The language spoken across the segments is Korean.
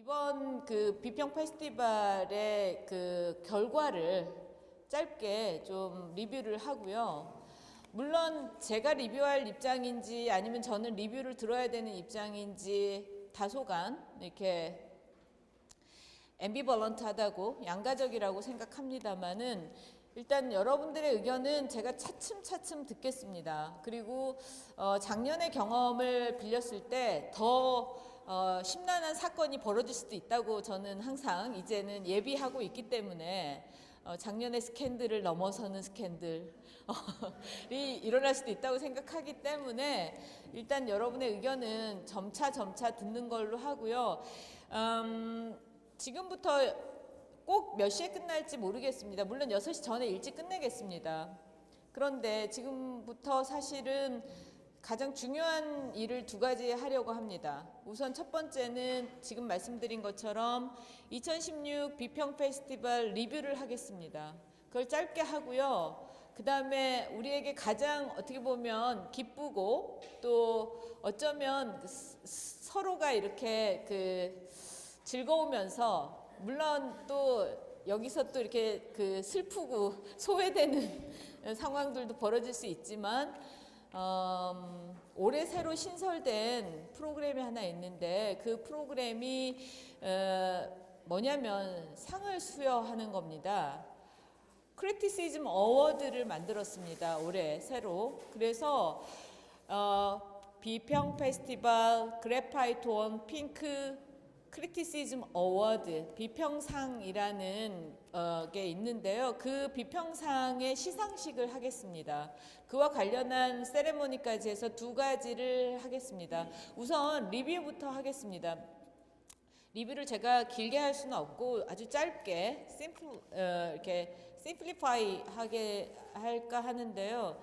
이번 그 비평 페스티벌의 그 결과를 짧게 좀 리뷰를 하고요. 물론 제가 리뷰할 입장인지 아니면 저는 리뷰를 들어야 되는 입장인지 다소간 이렇게 앰비벌런트하다고 양가적이라고 생각합니다만은 일단 여러분들의 의견은 제가 차츰차츰 듣겠습니다. 그리고 작년의 경험을 빌렸을 때 더 심란한 사건이 벌어질 수도 있다고 저는 항상 이제는 예비하고 있기 때문에 작년의 스캔들을 넘어서는 스캔들이 일어날 수도 있다고 생각하기 때문에 일단 여러분의 의견은 점차 듣는 걸로 하고요. 지금부터 꼭 몇 시에 끝날지 모르겠습니다. 물론 6시 전에 일찍 끝내겠습니다. 그런데 지금부터 사실은 가장 중요한 일을 두 가지 하려고 합니다. 우선 첫 번째는 지금 말씀드린 것처럼 2016 비평 페스티벌 리뷰를 하겠습니다. 그걸 짧게 하고요. 그 다음에 우리에게 가장 어떻게 보면 기쁘고 또 어쩌면 서로가 이렇게 즐거우면서 물론 또 여기서 또 이렇게 슬프고 소외되는 상황들도 벌어질 수 있지만 올해 새로 신설된 프로그램이 하나 있는데 그 프로그램이 뭐냐면 상을 수여하는 겁니다. 크리티시즘 어워드를 만들었습니다. 올해 새로. 그래서 비평 페스티벌 그래파이트 온 핑크 크리티시즘 어워드 비평상이라는 게 있는데요. 그 비평상의 시상식을 하겠습니다. 그와 관련한 세레모니까지 해서 두 가지를 하겠습니다. 우선 리뷰부터 하겠습니다. 리뷰를 제가 길게 할 수는 없고 아주 짧게 이렇게 심플리파이 하게 할까 하는데요.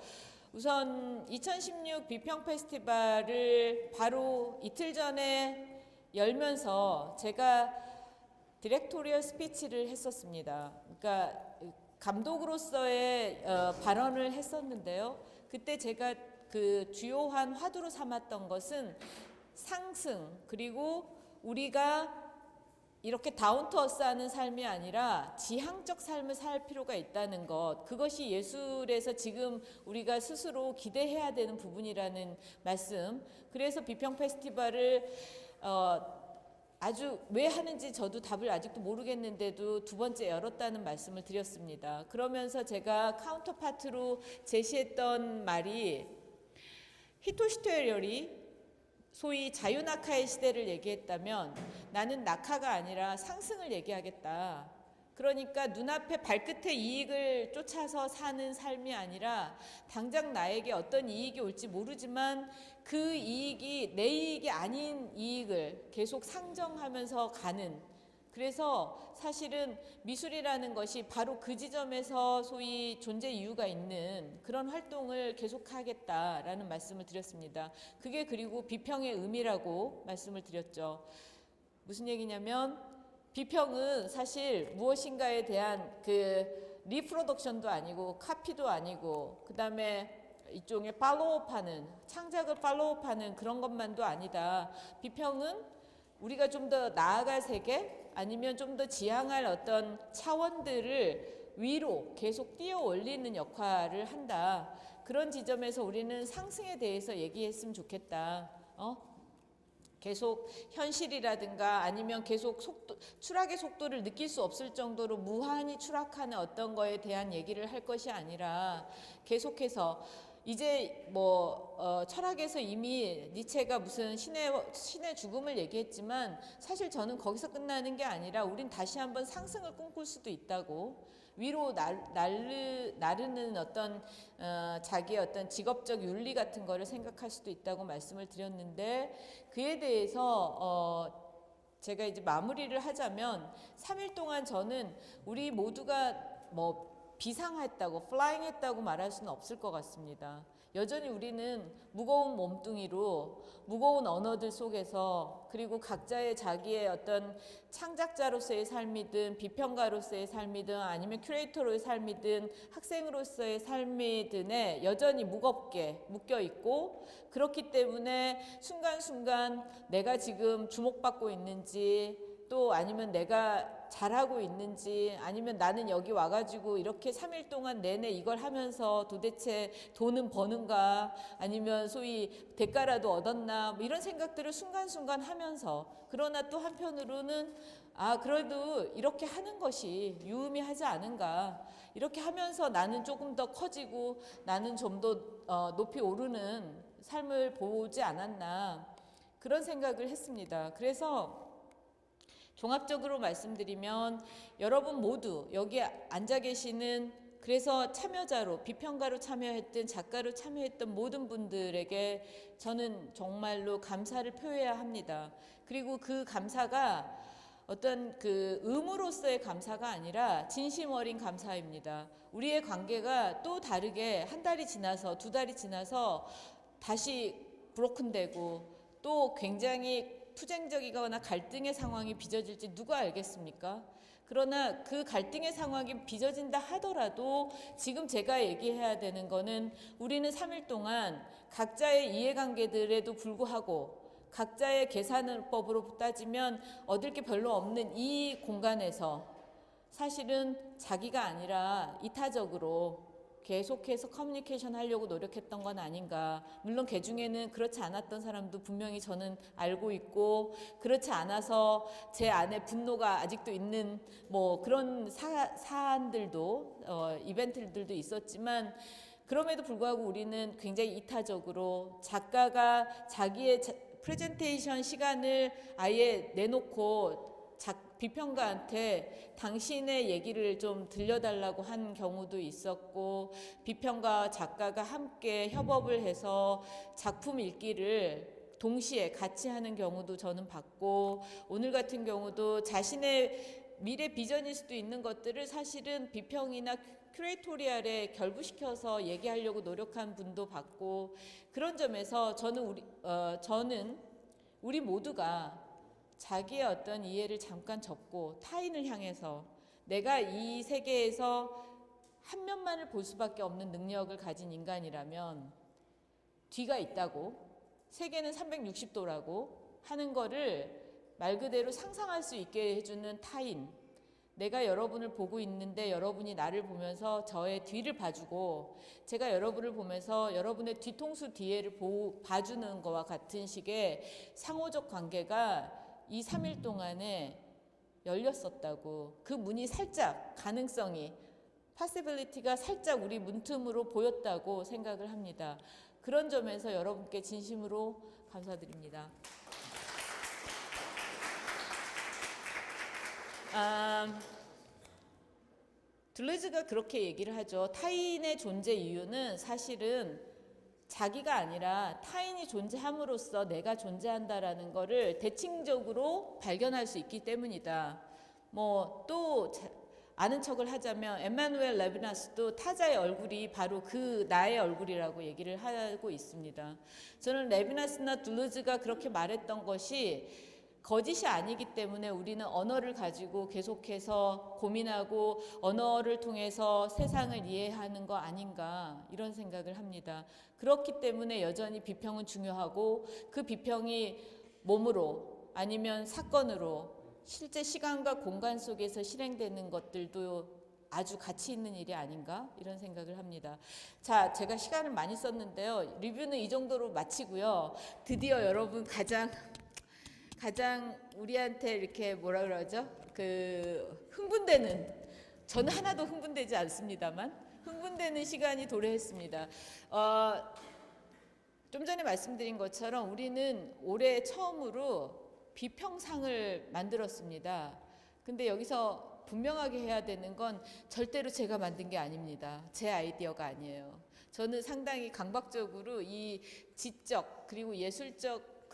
우선 2016 비평 페스티벌을 바로 이틀 전에 열면서 제가 디렉토리얼 스피치를 했었습니다. 그러니까 감독으로서의 발언을 했었는데요. 그때 제가 그 주요한 화두로 삼았던 것은 상승, 그리고 우리가 이렇게 다운투어스하는 삶이 아니라 지향적 삶을 살 필요가 있다는 것, 그것이 예술에서 지금 우리가 스스로 기대해야 되는 부분이라는 말씀. 그래서 비평 페스티벌을 아주 왜 하는지 저도 답을 아직도 모르겠는데도 두 번째 열었다는 말씀을 드렸습니다. 그러면서 제가 카운터파트로 제시했던 말이 히토시 토요리 소위 자유낙하의 시대를 얘기했다면 나는 낙하가 아니라 상승을 얘기하겠다. 그러니까 눈앞에 발끝의 이익을 쫓아서 사는 삶이 아니라 당장 나에게 어떤 이익이 올지 모르지만 그 이익이 내 이익이 아닌 이익을 계속 상정하면서 가는, 그래서 사실은 미술이라는 것이 바로 그 지점에서 소위 존재 이유가 있는 그런 활동을 계속하겠다라는 말씀을 드렸습니다. 그게 그리고 비평의 의미라고 말씀을 드렸죠. 무슨 얘기냐면 비평은 사실 무엇인가에 대한 리프로덕션도 아니고 카피도 아니고 그 다음에 일종의 팔로우업하는, 창작을 팔로우업하는 그런 것만도 아니다. 비평은 우리가 좀 더 나아갈 세계 아니면 좀 더 지향할 어떤 차원들을 위로 계속 뛰어 올리는 역할을 한다. 그런 지점에서 우리는 상승에 대해서 얘기했으면 좋겠다. 계속 현실이라든가 아니면 계속 추락의 속도를 느낄 수 없을 정도로 무한히 추락하는 어떤 거에 대한 얘기를 할 것이 아니라 계속해서 이제 철학에서 이미 니체가 무슨 신의 죽음을 얘기했지만 사실 저는 거기서 끝나는 게 아니라 우린 다시 한번 상승을 꿈꿀 수도 있다고, 위로 나르는 어떤 자기의 어떤 직업적 윤리 같은 거를 생각할 수도 있다고 말씀을 드렸는데, 그에 대해서 제가 이제 마무리를 하자면 3일 동안 저는 우리 모두가 비상했다고, 플라잉했다고 말할 수는 없을 것 같습니다. 여전히 우리는 무거운 몸뚱이로 무거운 언어들 속에서, 그리고 각자의 자기의 어떤 창작자로서의 삶이든 비평가로서의 삶이든 아니면 큐레이터로의 삶이든 학생으로서의 삶이든에 여전히 무겁게 묶여 있고, 그렇기 때문에 순간순간 내가 지금 주목받고 있는지 또 아니면 내가 잘하고 있는지, 아니면 나는 여기 와가지고 이렇게 3일 동안 내내 이걸 하면서 도대체 돈은 버는가, 아니면 소위 대가라도 얻었나, 뭐 이런 생각들을 순간순간 하면서, 그러나 또 한편으로는 그래도 이렇게 하는 것이 유의미하지 않은가, 이렇게 하면서 나는 조금 더 커지고 나는 좀 더 높이 오르는 삶을 보지 않았나, 그런 생각을 했습니다. 그래서 종합적으로 말씀드리면 여러분 모두 여기 앉아 계시는, 그래서 참여자로, 비평가로 참여했던, 작가로 참여했던 모든 분들에게 저는 정말로 감사를 표해야 합니다. 그리고 그 감사가 어떤 그 의무로서의 감사가 아니라 진심 어린 감사입니다. 우리의 관계가 또 다르게 한 달이 지나서, 두 달이 지나서 다시 브로큰되고 또 굉장히 투쟁적이거나 갈등의 상황이 빚어질지 누가 알겠습니까? 그러나 그 갈등의 상황이 빚어진다 하더라도 지금 제가 얘기해야 되는 거는, 우리는 3일 동안 각자의 이해관계들에도 불구하고 각자의 계산법으로 따지면 얻을 게 별로 없는 이 공간에서 사실은 자기가 아니라 이타적으로 계속해서 커뮤니케이션 하려고 노력했던 건 아닌가. 물론 그 중에는 그렇지 않았던 사람도 분명히 저는 알고 있고, 그렇지 않아서 제 안에 분노가 아직도 있는 뭐 그런 사안들도 이벤트들도 있었지만, 그럼에도 불구하고 우리는 굉장히 이타적으로 작가가 자기의 프레젠테이션 시간을 아예 내놓고 비평가한테 당신의 얘기를 좀 들려달라고 한 경우도 있었고, 비평가와 작가가 함께 협업을 해서 작품 읽기를 동시에 같이 하는 경우도 저는 봤고, 오늘 같은 경우도 자신의 미래 비전일 수도 있는 것들을 사실은 비평이나 큐레이토리얼에 결부시켜서 얘기하려고 노력한 분도 봤고, 그런 점에서 저는 우리 모두가 자기의 어떤 이해를 잠깐 접고 타인을 향해서, 내가 이 세계에서 한 면만을 볼 수밖에 없는 능력을 가진 인간이라면 뒤가 있다고, 세계는 360도라고 하는 거를 말 그대로 상상할 수 있게 해주는 타인, 내가 여러분을 보고 있는데 여러분이 나를 보면서 저의 뒤를 봐주고, 제가 여러분을 보면서 여러분의 뒤통수 뒤에를 봐주는 것과 같은 식의 상호적 관계가 이 3일 동안에 열렸었다고, 그 문이 살짝, 가능성이, possibility가 살짝 우리 문틈으로 보였다고 생각을 합니다. 그런 점에서 여러분께 진심으로 감사드립니다. 둘레즈가 그렇게 얘기를 하죠. 타인의 존재 이유는 사실은 자기가 아니라 타인이 존재함으로써 내가 존재한다라는 거를 대칭적으로 발견할 수 있기 때문이다. 뭐 또 아는 척을 하자면 에마누엘 레비나스도 타자의 얼굴이 바로 그 나의 얼굴이라고 얘기를 하고 있습니다. 저는 레비나스나 둘레즈가 그렇게 말했던 것이 거짓이 아니기 때문에 우리는 언어를 가지고 계속해서 고민하고 언어를 통해서 세상을 이해하는 거 아닌가, 이런 생각을 합니다. 그렇기 때문에 여전히 비평은 중요하고, 그 비평이 몸으로 아니면 사건으로 실제 시간과 공간 속에서 실행되는 것들도 아주 가치 있는 일이 아닌가, 이런 생각을 합니다. 자, 제가 시간을 많이 썼는데요. 리뷰는 이 정도로 마치고요. 드디어 여러분 가장 우리한테 이렇게 뭐라 그러죠? 흥분되는, 저는 하나도 흥분되지 않습니다만 흥분되는 시간이 도래했습니다. 좀 전에 말씀드린 것처럼 우리는 올해 처음으로 비평상을 만들었습니다. 근데 여기서 분명하게 해야 되는 건 절대로 제가 만든 게 아닙니다. 제 아이디어가 아니에요. 저는 상당히 강박적으로 이 지적 그리고 예술적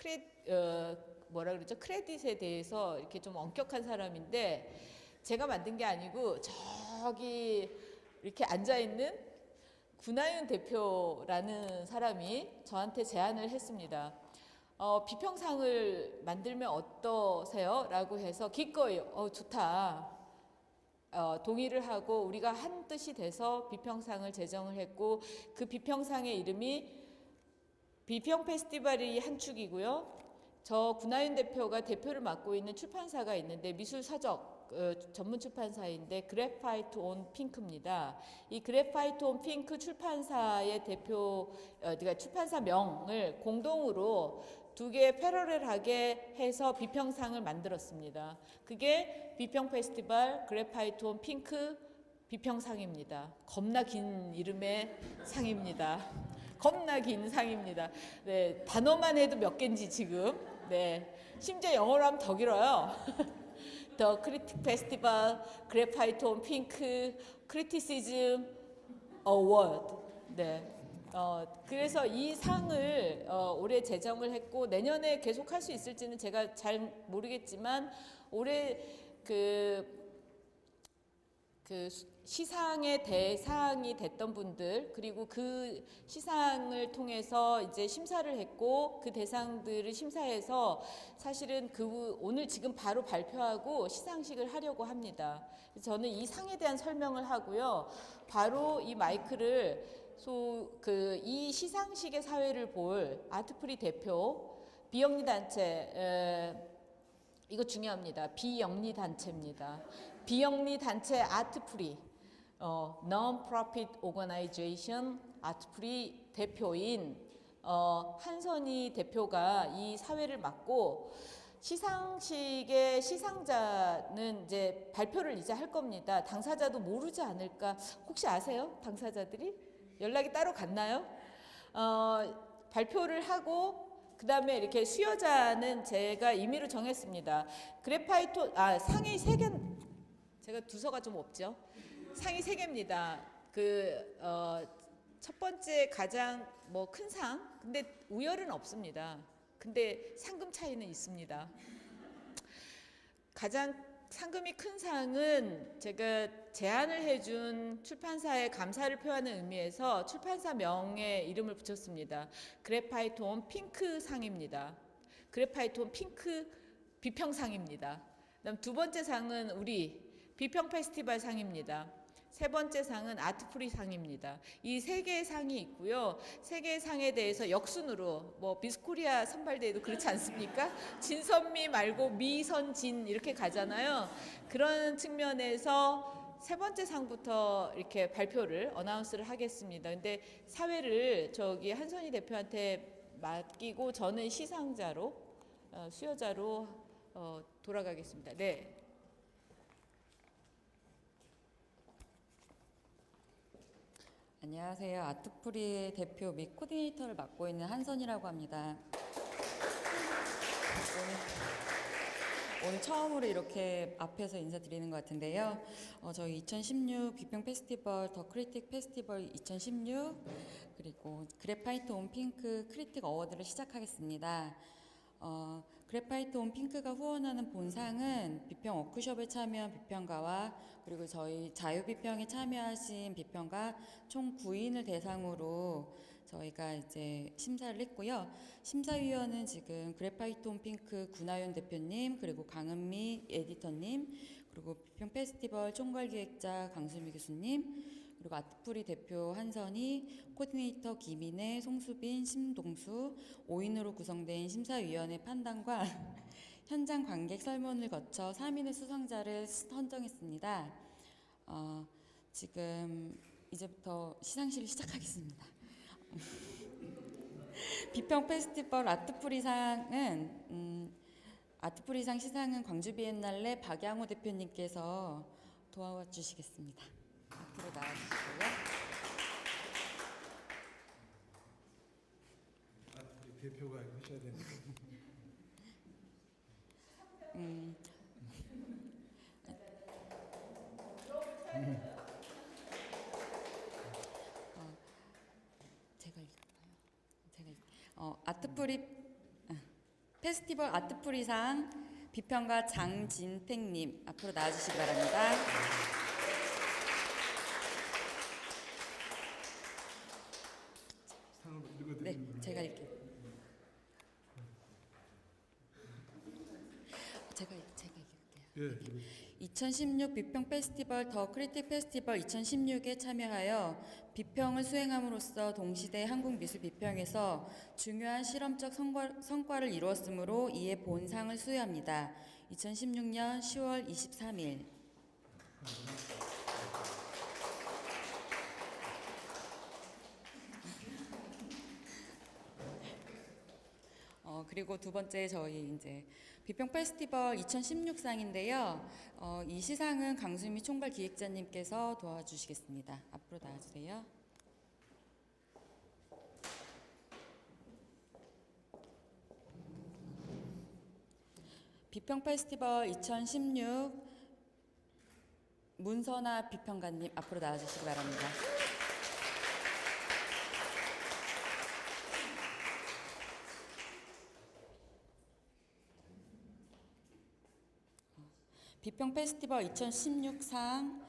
크레딧에 대해서 이렇게 좀 엄격한 사람인데, 제가 만든 게 아니고 저기 이렇게 앉아있는 구나윤 대표라는 사람이 저한테 제안을 했습니다. 비평상을 만들면 어떠세요? 라고 해서 기꺼이 좋다 동의를 하고, 우리가 한 뜻이 돼서 비평상을 제정을 했고, 그 비평상의 이름이 비평 페스티벌이 한 축이고요. 저 군하윤 대표가 대표를 맡고 있는 출판사가 있는데 미술서적 전문 출판사인데 그래파이트 온 핑크입니다. 이 그래파이트 온 핑크 출판사의 대표, 그러니까 출판사명을 공동으로 두 개 패러렐하게 해서 비평상을 만들었습니다. 그게 비평 페스티벌 그래파이트 온 핑크 비평상입니다. 겁나 긴 이름의 상입니다. 겁나 긴 상입니다. 네, 단어만 해도 몇 개인지 지금. 네, 심지어 영어로 하면 더 길어요. The Critic Festival, Graphite on Pink, Criticism Award. 네. 그래서 이 상을 올해 제정을 했고 내년에 계속 할 수 있을지는 제가 잘 모르겠지만 올해 그 시상의 대상이 됐던 분들 그리고 그 시상을 통해서 이제 심사를 했고 그 대상들을 심사해서 사실은 오늘 지금 바로 발표하고 시상식을 하려고 합니다. 저는 이 상에 대한 설명을 하고요. 바로 이 마이크를 이 시상식의 사회를 볼 아트프리 대표 비영리 단체 이거 중요합니다. 비영리 단체입니다. 비영리 단체 아트프리 Non-Profit Organization 아트프리 대표인 한선희 대표가 이 사회를 맡고 시상식의 시상자는 이제 발표를 이제 할 겁니다. 당사자도 모르지 않을까? 혹시 아세요? 당사자들이? 연락이 따로 갔나요? 발표를 하고 그 다음에 이렇게 수여자는 제가 임의로 정했습니다. 그래파이트 상이 3개 제가 두서가 좀 없죠. 상이 3개입니다. 첫 번째 가장 큰 상, 근데 우열은 없습니다. 근데 상금 차이는 있습니다. 가장 상금이 큰 상은 제가 제안을 해준 출판사에 감사를 표하는 의미에서 출판사 명에 이름을 붙였습니다. 그래파이트 온 핑크 상입니다. 그래파이트 온 핑크 비평상입니다. 그다음 두 번째 상은 우리 비평 페스티벌 상입니다. 세 번째 상은 아트프리 상입니다. 이 3개의 상이 있고요. 3개의 상에 대해서 역순으로 미스코리아 선발대회도 그렇지 않습니까? 진선미 말고 미선진 이렇게 가잖아요. 그런 측면에서 세 번째 상부터 이렇게 발표를 어나운스를 하겠습니다. 근데 사회를 한선희 대표한테 맡기고 저는 시상자로 수여자로 돌아가겠습니다. 네. 안녕하세요. 아트프리 대표 및 코디네이터를 맡고 있는 한선이라고 합니다. 오늘 처음으로 이렇게 앞에서 인사드리는 것 같은데요. 저희 2016 비평 페스티벌 더 크리틱 페스티벌 2016 그리고 그래파이트 온 핑크 크리틱 어워드를 시작하겠습니다. 그래파이트 온 핑크가 후원하는 본상은 비평 워크숍에 참여한 비평가와 그리고 저희 자유비평에 참여하신 비평가 총 9인을 대상으로 저희가 이제 심사를 했고요. 심사위원은 지금 그래파이트 온 핑크 군하윤 대표님 그리고 강은미 에디터님 그리고 비평 페스티벌 총괄기획자 강수미 교수님 그리고 아트프리 대표 한선희, 코디네이터 김인혜, 송수빈, 심동수 5인으로 구성된 심사위원회 판단과 현장 관객 설문을 거쳐 3인의 수상자를 선정했습니다. 지금 이제부터 시상식을 시작하겠습니다. 비평 페스티벌 아트프리상은 아트프리상 시상은 광주 비엔날레 박양호 대표님께서 도와주시겠습니다. 앞으로 나와주시고요. 대표가 하셔야 되는데. 아트프리 페스티벌 아트프리상 비평가 장진택님 앞으로 나와주시기 바랍니다. 상을 읽어드리는 네, 거예요. 제가 읽게요. 제가 읽을게요. 예. 2016 비평 페스티벌 더 크리틱 페스티벌 2016에 참여하여 비평을 수행함으로써 동시대 한국 미술 비평에서 중요한 실험적 성과를 이루었으므로 이에 본상을 수여합니다. 2016년 10월 23일. 그리고 두 번째 저희 이제 비평 페스티벌 2016상인데요. 이 시상은 강수미 총괄 기획자님께서 도와주시겠습니다. 앞으로 나와주세요. 비평 페스티벌 2016 문선아 비평가님 앞으로 나와주시기 바랍니다. 비평 페스티벌 2016상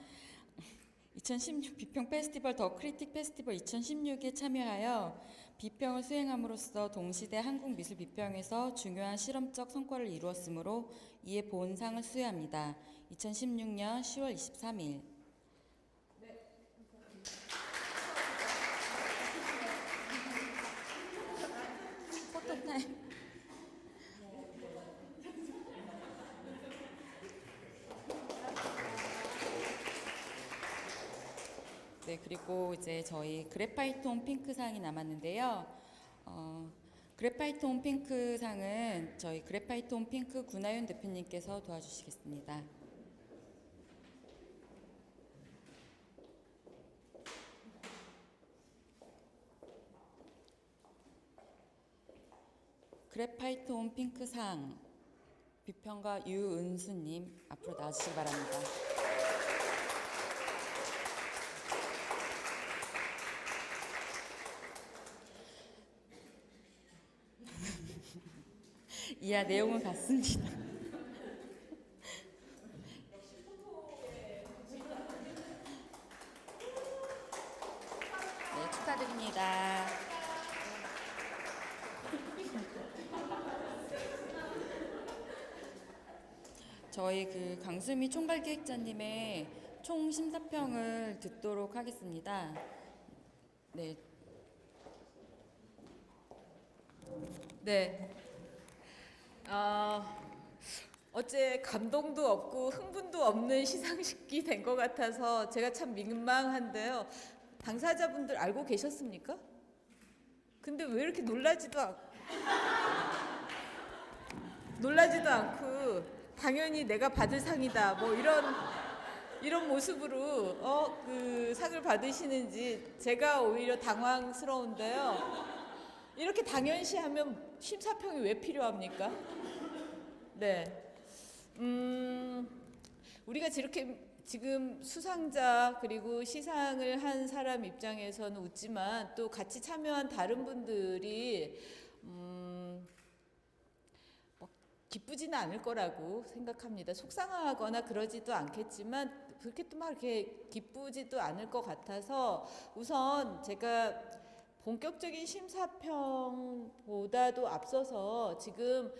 2016 비평 페스티벌 더 크리틱 페스티벌 2016에 참여하여 비평을 수행함으로써 동시대 한국 미술 비평에서 중요한 실험적 성과를 이루었으므로 이에 본상을 수여합니다. 2016년 10월 23일. 포토타임. 네, 그리고 이제 저희 그래파이트 온 핑크상이 남았는데요. 그래파이트 온 핑크상은 저희 그래파이트 온 핑크 구나윤 대표님께서 도와주시겠습니다. 그래파이트 온 핑크상 비평가 유은수님 앞으로 나와주시기 바랍니다. 이하 내용은 같습니다. 네, 축하드립니다. 저희 그 강수미 총괄기획자님의 총 심사평을 듣도록 하겠습니다. 네. 네. 어째 감동도 없고 흥분도 없는 시상식이 된 것 같아서 제가 참 민망한데요. 당사자분들 알고 계셨습니까? 근데 왜 이렇게 놀라지도 않고 당연히 내가 받을 상이다 뭐 이런 모습으로 그 상을 받으시는지 제가 오히려 당황스러운데요. 이렇게 당연시하면 심사평이 왜 필요합니까? 네. 우리가 저렇게 지금 수상자 그리고 시상을 한 사람 입장에서는 웃지만 또 같이 참여한 다른 분들이 뭐 기쁘지는 않을 거라고 생각합니다. 속상하거나 그러지도 않겠지만 그렇게 또 막 이렇게 기쁘지도 않을 것 같아서 우선 제가 본격적인 심사평보다도 앞서서 지금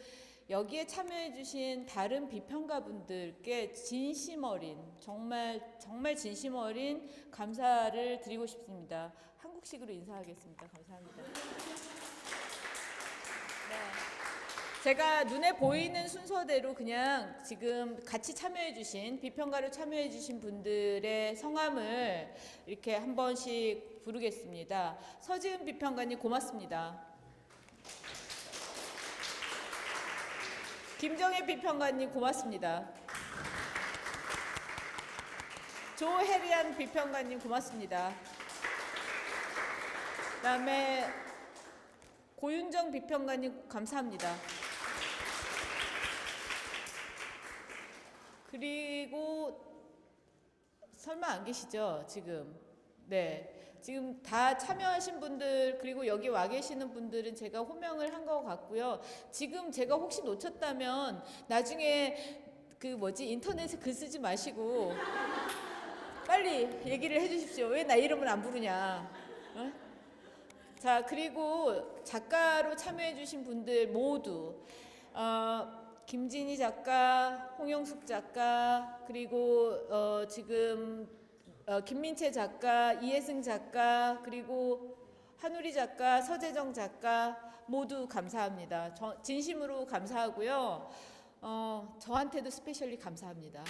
여기에 참여해 주신 다른 비평가분들께 진심 어린 정말 진심 어린 감사를 드리고 싶습니다. 한국식으로 인사하겠습니다. 감사합니다. 네. 제가 눈에 보이는 순서대로 그냥 지금 같이 참여해 주신 비평가로 참여해 주신 분들의 성함을 이렇게 한 번씩 부르겠습니다. 서지은 비평가님 고맙습니다. 김정혜 비평가님 고맙습니다. 조혜리안 비평가님 고맙습니다. 그다음에 고윤정 비평가님 감사합니다. 그리고 설마 안 계시죠 지금? 네. 지금 다 참여하신 분들 그리고 여기 와 계시는 분들은 제가 호명을 한 것 같고요. 지금 제가 혹시 놓쳤다면 나중에 인터넷에 글 쓰지 마시고 빨리 얘기를 해주십시오. 왜 나 이름을 안 부르냐? 어? 자, 그리고 작가로 참여해주신 분들 모두 김진희 작가, 홍영숙 작가, 그리고 지금 김민채 작가, 이혜승 작가, 그리고 한우리 작가, 서재정 작가 모두 감사합니다. 진심으로 감사하고요. 저한테도 스페셜리 감사합니다.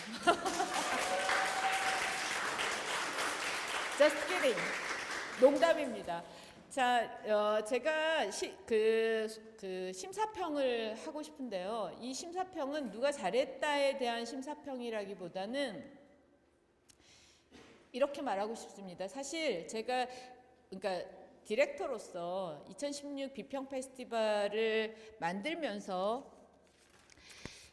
Just kidding. 농담입니다. 자, 제가 그 심사평을 하고 싶은데요. 이 심사평은 누가 잘했다에 대한 심사평이라기보다는 이렇게 말하고 싶습니다. 사실 제가 그러니까 디렉터로서 2016 비평 페스티벌을 만들면서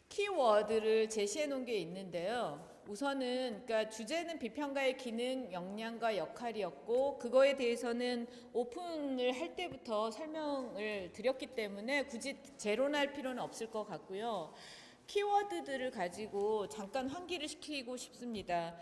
키워드를 제시해 놓은 게 있는데요. 우선은 그러니까 주제는 비평가의 기능, 역량과 역할이었고 그거에 대해서는 오픈을 할 때부터 설명을 드렸기 때문에 굳이 재론할 필요는 없을 것 같고요. 키워드들을 가지고 잠깐 환기를 시키고 싶습니다.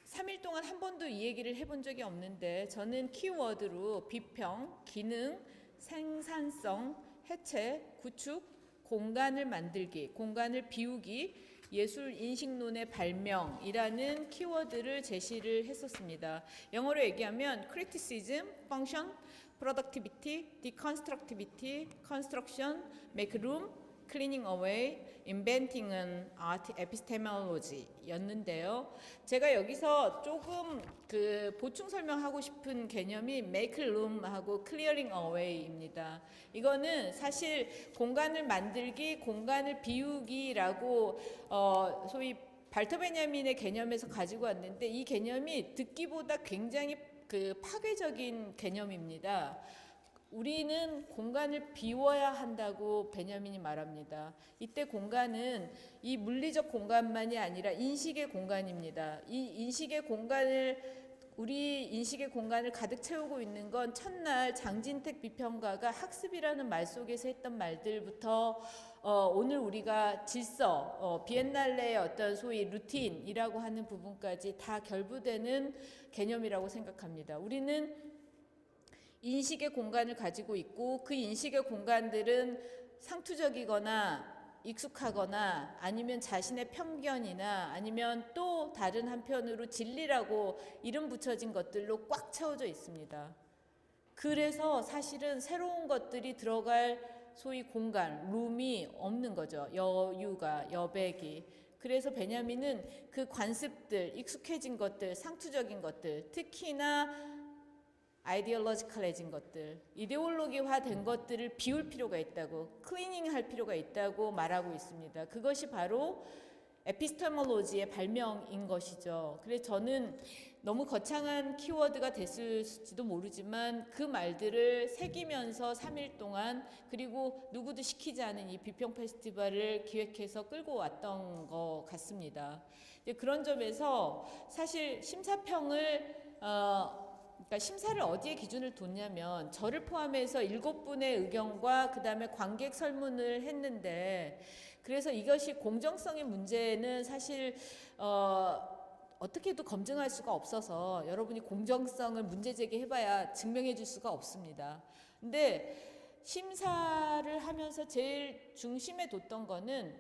3일 동안 한 번도 이 얘기를 해본 적이 없는데 저는 키워드로 비평, 기능, 생산성, 해체, 구축, 공간을 만들기, 공간을 비우기, 예술 인식론의 발명이라는 키워드를 제시를 했었습니다. 영어로 얘기하면 criticism, function, productivity, deconstructivity, construction, make room, cleaning away, inventing an art epistemology였는데요. 제가 여기서 조금 보충 설명하고 싶은 개념이 make room하고 clearing away입니다. 이거는 사실 공간을 만들기, 공간을 비우기라고 소위 발터 베냐민의 개념에서 가지고 왔는데 이 개념이 듣기보다 굉장히 파괴적인 개념입니다. 우리는 공간을 비워야 한다고 베냐민이 말합니다. 이때 공간은 이 물리적 공간만이 아니라 인식의 공간입니다. 우리 인식의 공간을 가득 채우고 있는 건 첫날 장진택 비평가가 학습이라는 말 속에서 했던 말들부터 오늘 우리가 질서, 비엔날레의 어떤 소위 루틴이라고 하는 부분까지 다 결부되는 개념이라고 생각합니다. 우리는 인식의 공간을 가지고 있고 그 인식의 공간들은 상투적이거나 익숙하거나 아니면 자신의 편견이나 아니면 또 다른 한편으로 진리라고 이름 붙여진 것들로 꽉 채워져 있습니다. 그래서 사실은 새로운 것들이 들어갈 소위 공간, 룸이 없는 거죠. 여백이. 그래서 베냐민은 그 관습들, 익숙해진 것들, 상투적인 것들, 특히나 아이디올로지컬해진 것들, 이데올로기화된 것들을 비울 필요가 있다고, 클리닝할 필요가 있다고 말하고 있습니다. 그것이 바로 에피스테몰로지의 발명인 것이죠. 그래서 저는 너무 거창한 키워드가 됐을지도 모르지만 그 말들을 새기면서 3일 동안 그리고 누구도 시키지 않은 이 비평 페스티벌을 기획해서 끌고 왔던 것 같습니다. 그런 점에서 사실 심사평을 그러니까 심사를 어디에 기준을 뒀냐면 저를 포함해서 7분의 의견과 그다음에 관객 설문을 했는데 그래서 이것이 공정성의 문제는 사실 어떻게도 검증할 수가 없어서 여러분이 공정성을 문제 제기해봐야 증명해 줄 수가 없습니다. 근데 심사를 하면서 제일 중심에 뒀던 거는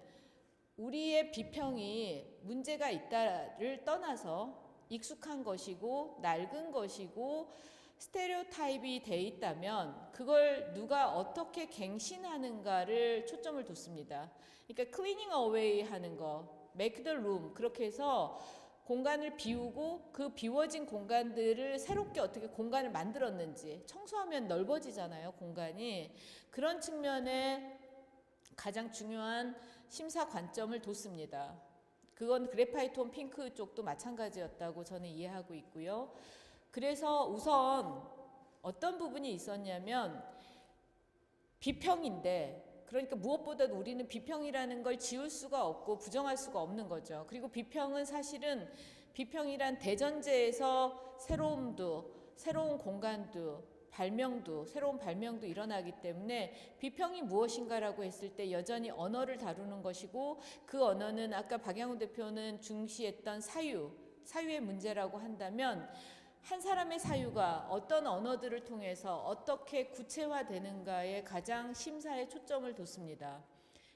우리의 비평이 문제가 있다를 떠나서 익숙한 것이고 낡은 것이고 스테레오타입이 돼 있다면 그걸 누가 어떻게 갱신하는가를 초점을 뒀습니다. 그러니까 클리닝 어웨이 하는 거, make the room 그렇게 해서 공간을 비우고 그 비워진 공간들을 새롭게 어떻게 공간을 만들었는지 청소하면 넓어지잖아요, 공간이. 그런 측면에 가장 중요한 심사 관점을 뒀습니다. 그건 그래파이트온 핑크 쪽도 마찬가지였다고 저는 이해하고 있고요. 그래서 우선 어떤 부분이 있었냐면 비평인데 그러니까 무엇보다도 우리는 비평이라는 걸 지울 수가 없고 부정할 수가 없는 거죠. 그리고 비평은 사실은 비평이란 대전제에서 새로움도 새로운 공간도 새로운 발명도 일어나기 때문에 비평이 무엇인가라고 했을 때 여전히 언어를 다루는 것이고 그 언어는 아까 박양훈 대표는 중시했던 사유의 문제라고 한다면 한 사람의 사유가 어떤 언어들을 통해서 어떻게 구체화되는가에 가장 심사에 초점을 뒀습니다.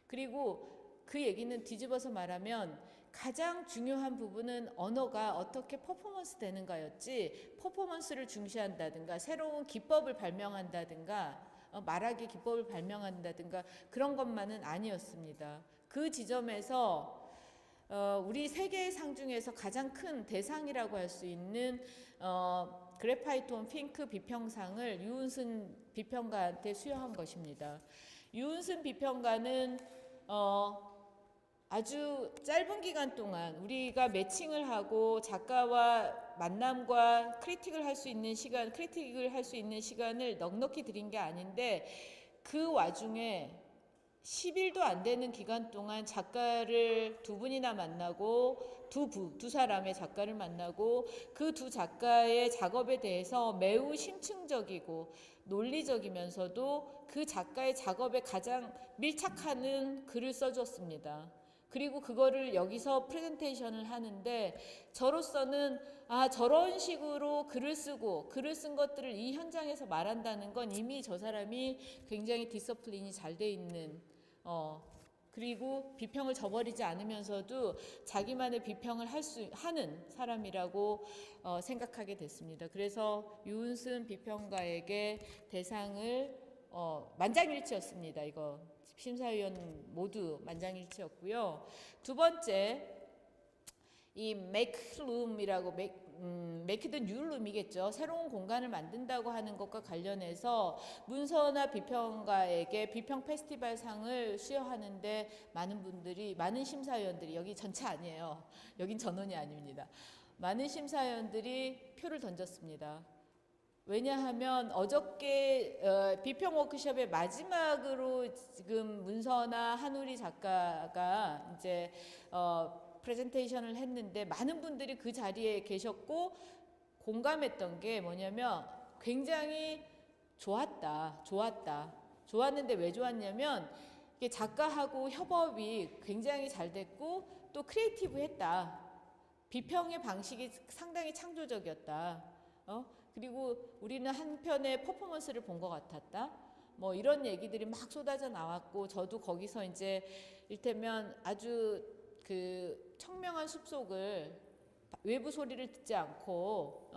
그리고 그 얘기는 뒤집어서 말하면 가장 중요한 부분은 언어가 어떻게 퍼포먼스 되는가였지, 퍼포먼스를 중시한다든가 새로운 기법을 발명한다든가 말하기 기법을 발명한다든가 그런 것만은 아니었습니다. 그 지점에서 우리 세계의 상 중에서 가장 큰 대상이라고 할 수 있는 그래파이트 핑크 비평상을 유은순 비평가한테 수여한 것입니다. 유은순 비평가는 아주 짧은 기간 동안 우리가 매칭을 하고 작가와 만남과 크리틱을 할 수 있는 시간을 넉넉히 드린 게 아닌데, 그 와중에 10일도 안 되는 기간 동안 작가를 두 분이나 만나고 두 사람의 작가를 만나고 그 두 작가의 작업에 대해서 매우 심층적이고 논리적이면서도 그 작가의 작업에 가장 밀착하는 글을 써줬습니다. 그리고 그거를 여기서 프레젠테이션을 하는데 저로서는 저런 식으로 글을 쓰고 글을 쓴 것들을 이 현장에서 말한다는 건 이미 저 사람이 굉장히 디서플린이 잘 돼 있는 그리고 비평을 저버리지 않으면서도 자기만의 비평을 하는 사람이라고 생각하게 됐습니다. 그래서 유은순 비평가에게 대상을 만장일치였습니다. 이거 심사위원 모두 만장일치였고요. 두 번째, 이 맥룸이라고 make the new room이겠죠. 새로운 공간을 만든다고 하는 것과 관련해서 문서나 비평가에게 비평 페스티벌 상을 수여하는데 많은 심사위원들이, 여기 전체 아니에요. 여긴 전원이 아닙니다. 많은 심사위원들이 표를 던졌습니다. 왜냐하면 어저께 비평 워크숍의 마지막으로 지금 문서나 한우리 작가가 이제 프레젠테이션을 했는데 많은 분들이 그 자리에 계셨고 공감했던 게 뭐냐면 굉장히 좋았는데 왜 좋았냐면 이게 작가하고 협업이 굉장히 잘 됐고 또 크리에이티브했다. 비평의 방식이 상당히 창조적이었다. 그리고 우리는 한편의 퍼포먼스를 본 것 같았다. 뭐 이런 얘기들이 막 쏟아져 나왔고, 저도 거기서 이제 일테면 아주 그 청명한 숲속을 외부 소리를 듣지 않고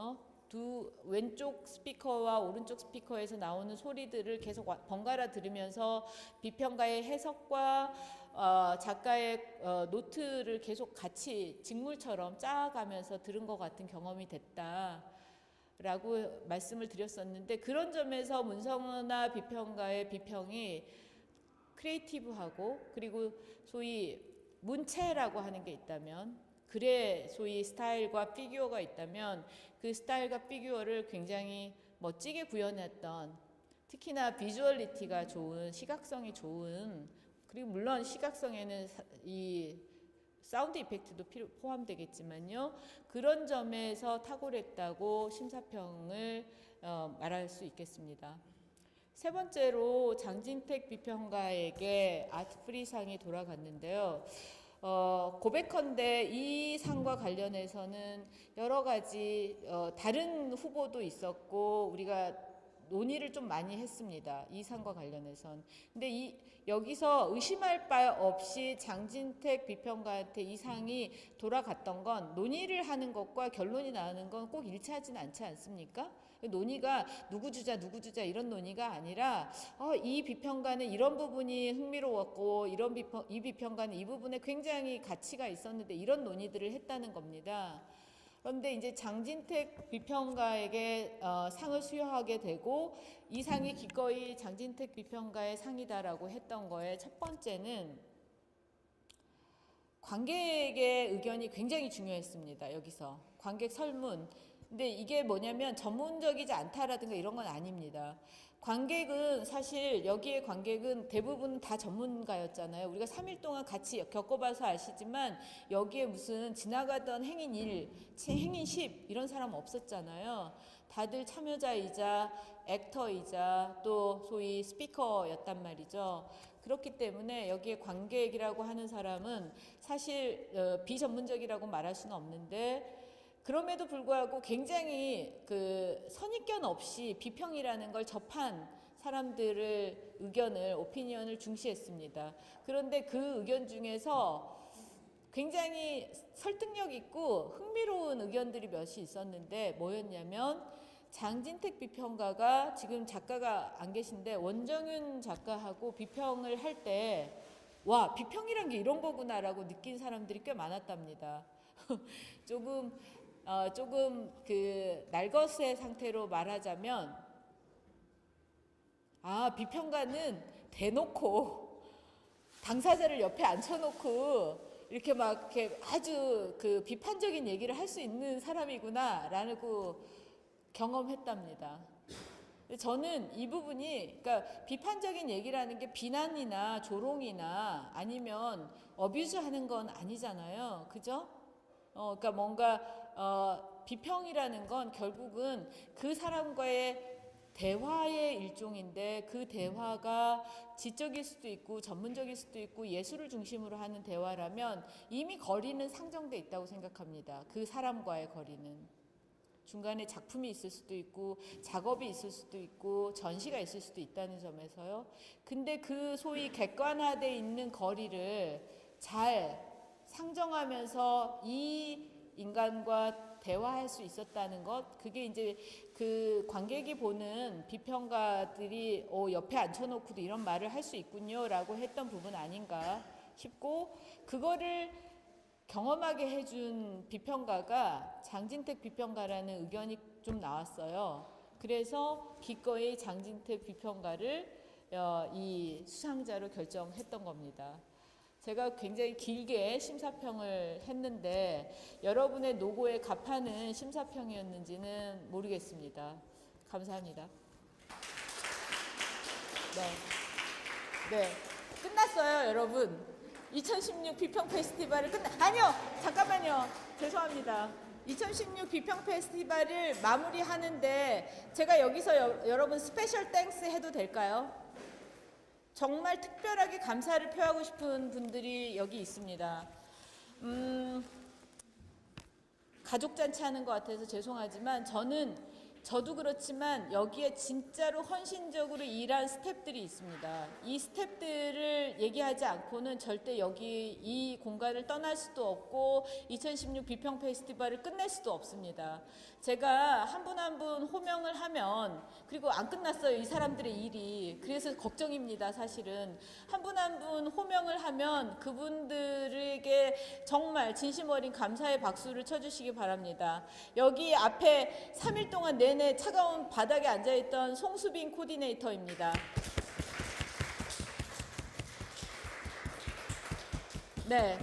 두 왼쪽 스피커와 오른쪽 스피커에서 나오는 소리들을 계속 번갈아 들으면서 비평가의 해석과 작가의 노트를 계속 같이 직물처럼 짜가면서 들은 것 같은 경험이 됐다. 라고 말씀을 드렸었는데, 그런 점에서 문서나 비평가의 비평이 크리에이티브하고, 그리고 소위 문체라고 하는 게 있다면, 글의 소위 스타일과 피규어가 있다면 그 스타일과 피규어를 굉장히 멋지게 구현했던, 특히나 비주얼리티가 좋은, 시각성이 좋은, 그리고 물론 시각성에는 이 사운드 이펙트도 포함되겠지만요. 그런 점에서 탁월했다고 심사평을 말할 수 있겠습니다. 세 번째로 장진택 비평가에게 아트프리상이 돌아갔는데요. 고백컨대 이 상과 관련해서는 여러 가지 다른 후보도 있었고 우리가 논의를 좀 많이 했습니다. 이 상과 관련해선. 근데 여기서 의심할 바 없이 장진택 비평가한테 이 상이 돌아갔던 건, 논의를 하는 것과 결론이 나는 건 꼭 일치하지는 않지 않습니까? 논의가 누구 주자 이런 논의가 아니라 이 비평가는 이런 부분이 흥미로웠고 이 비평가는 이 부분에 굉장히 가치가 있었는데 이런 논의들을 했다는 겁니다. 그런데 이제 장진택 비평가에게 상을 수여하게 되고, 이 상이 기꺼이 장진택 비평가의 상이다라고 했던 거에 첫 번째는 관객의 의견이 굉장히 중요했습니다. 여기서 관객 설문. 근데 이게 뭐냐면 전문적이지 않다라든가 이런 건 아닙니다. 관객은 사실 여기에 관객은 대부분 다 전문가였잖아요. 우리가 3일 동안 같이 겪어봐서 아시지만 여기에 무슨 지나가던 행인 1, 행인 10 이런 사람 없었잖아요. 다들 참여자이자 액터이자 또 소위 스피커였단 말이죠. 그렇기 때문에 여기에 관객이라고 하는 사람은 사실 비전문적이라고 말할 수는 없는데, 그럼에도 불구하고 굉장히 그 선입견 없이 비평이라는 걸 접한 사람들을 의견을 오피니언을 중시했습니다. 그런데 그 의견 중에서 굉장히 설득력 있고 흥미로운 의견들이 몇이 있었는데 뭐였냐면 장진택 비평가가 지금 작가가 안 계신데 원정윤 작가하고 비평을 할 때 와, 비평이란 게 이런 거구나라고 느낀 사람들이 꽤 많았답니다. 조금 그 날것의 상태로 말하자면 비평가는 대놓고 당사자를 옆에 앉혀놓고 이렇게 막 이렇게 아주 그 비판적인 얘기를 할 수 있는 사람이구나라고 경험했답니다. 저는 이 부분이 그러니까 비판적인 얘기라는 게 비난이나 조롱이나 아니면 어뷰즈하는 건 아니잖아요, 그죠? 그러니까 뭔가 비평이라는 건 결국은 그 사람과의 대화의 일종인데 그 대화가 지적일 수도 있고 전문적일 수도 있고 예술을 중심으로 하는 대화라면 이미 거리는 상정돼 있다고 생각합니다. 그 사람과의 거리는. 중간에 작품이 있을 수도 있고 작업이 있을 수도 있고 전시가 있을 수도 있다는 점에서요. 근데 그 소위 객관화되어 있는 거리를 잘 상정하면서 이 인간과 대화할 수 있었다는 것, 그게 이제 그 관객이 보는 비평가들이 옆에 앉혀놓고도 이런 말을 할 수 있군요라고 했던 부분 아닌가 싶고, 그거를 경험하게 해준 비평가가 장진택 비평가라는 의견이 좀 나왔어요. 그래서 기꺼이 장진택 비평가를 이 수상자로 결정했던 겁니다. 제가 굉장히 길게 심사평을 했는데 여러분의 노고에 값하는 심사평이었는지는 모르겠습니다. 감사합니다. 네, 끝났어요, 여러분. 2016 비평 페스티벌을 아니요, 잠깐만요. 죄송합니다. 2016 비평 페스티벌을 마무리하는데 제가 여기서 여러분 스페셜 땡스 해도 될까요? 정말 특별하게 감사를 표하고 싶은 분들이 여기 있습니다. 가족잔치 하는 것 같아서 죄송하지만 저도 그렇지만 여기에 진짜로 헌신적으로 일한 스태프들이 있습니다. 이 스태프들을 얘기하지 않고는 절대 여기 이 공간을 떠날 수도 없고 2016 비평 페스티벌을 끝낼 수도 없습니다. 제가 한 분 한 분 호명을 하면, 그리고 안 끝났어요, 이 사람들의 일이. 그래서 걱정입니다, 사실은. 한 분 한 분 호명을 하면 그분들에게 정말 진심 어린 감사의 박수를 쳐주시기 바랍니다. 여기 앞에 3일 동안 내내 차가운 바닥에 앉아있던 송수빈 코디네이터입니다. 네,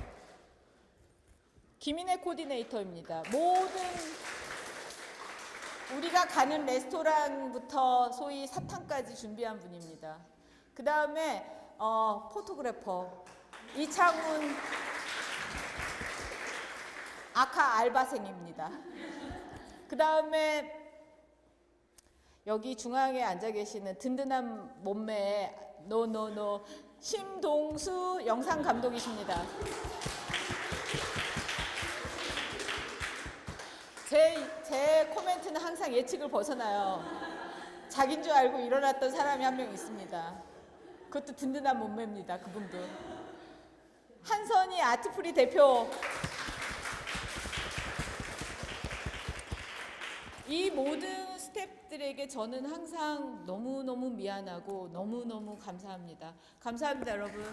김인혜 코디네이터입니다. 모든 우리가 가는 레스토랑부터 소위 사탕까지 준비한 분입니다. 그 다음에 포토그래퍼 이창훈 아카 알바생입니다. 그 다음에 여기 중앙에 앉아 계시는 든든한 몸매의 심동수 영상 감독이십니다. 제 코멘트는 항상 예측을 벗어나요. 자긴 줄 알고 일어났던 사람이 한 명 있습니다. 그것도 든든한 몸매입니다. 그분도. 한선희 아트프리 대표. 이 모든 스태프들에게 저는 항상 너무너무 미안하고 너무너무 감사합니다. 감사합니다, 여러분.